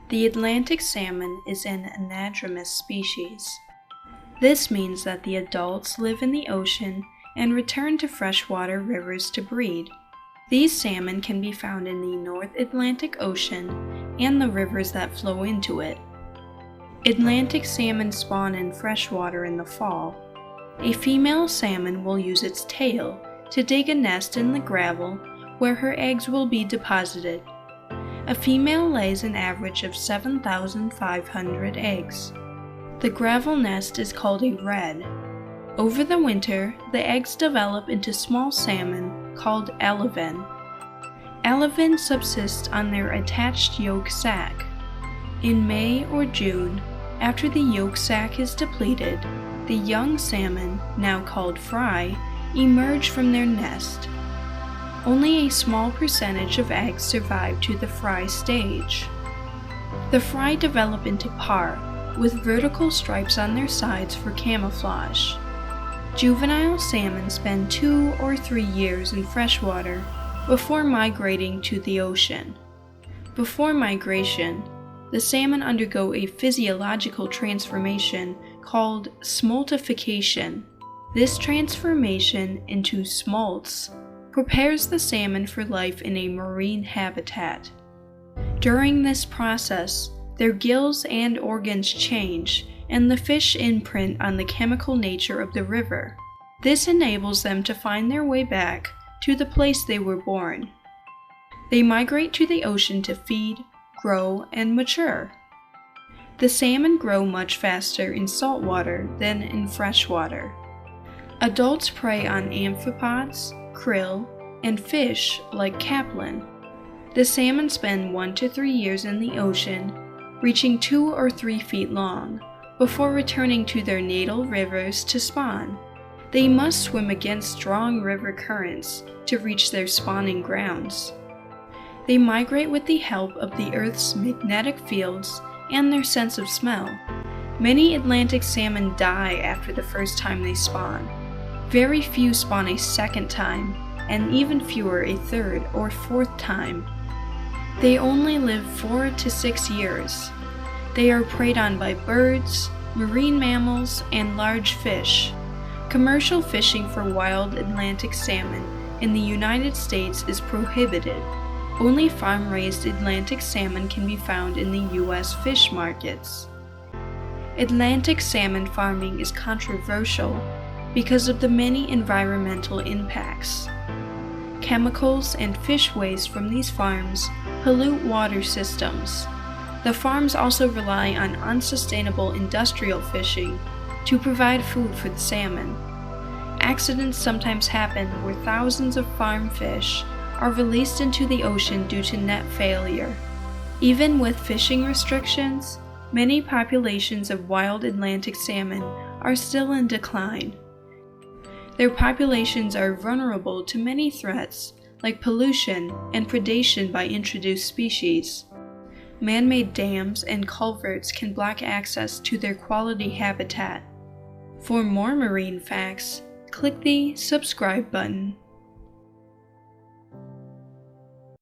The Atlantic salmon is an anadromous species. This means that the adults live in the ocean and return to freshwater rivers to breed. These salmon can be found in the North Atlantic Ocean and the rivers that flow into it. Atlantic salmon spawn in freshwater in the fall. A female salmon will use its tail to dig a nest in the gravel where her eggs will be deposited. A female lays an average of 7,500 eggs. The gravel nest is called a redd. Over the winter, the eggs develop into small salmon called alevin. Alevin subsist on their attached yolk sac. In May or June, after the yolk sac is depleted, the young salmon, now called fry, emerge from their nest. Only a small percentage of eggs survive to the fry stage. The fry develop into parr, with vertical stripes on their sides for camouflage. Juvenile salmon spend 2 or 3 years in freshwater before migrating to the ocean. Before migration, the salmon undergo a physiological transformation called smoltification. This transformation into smolts prepares the salmon for life in a marine habitat. During this process, their gills and organs change, and the fish imprint on the chemical nature of the river. This enables them to find their way back to the place they were born. They migrate to the ocean to feed, grow, and mature. The salmon grow much faster in saltwater than in freshwater. Adults prey on amphipods, krill, and fish like capelin. The salmon spend 1 to 3 years in the ocean, reaching 2 or 3 feet long, before returning to their natal rivers to spawn. They must swim against strong river currents to reach their spawning grounds. They migrate with the help of the Earth's magnetic fields and their sense of smell. Many Atlantic salmon die after the first time they spawn. Very few spawn a second time, and even fewer a third or fourth time. They only live 4 to 6 years. They are preyed on by birds, marine mammals, and large fish. Commercial fishing for wild Atlantic salmon in the United States is prohibited. Only farm-raised Atlantic salmon can be found in the U.S. fish markets. Atlantic salmon farming is controversial because of the many environmental impacts. Chemicals and fish waste from these farms pollute water systems. The farms also rely on unsustainable industrial fishing to provide food for the salmon. Accidents sometimes happen where thousands of farm fish are released into the ocean due to net failure. Even with fishing restrictions, many populations of wild Atlantic salmon are still in decline. Their populations are vulnerable to many threats like pollution and predation by introduced species. Man-made dams and culverts can block access to their quality habitat. For more marine facts, click the subscribe button.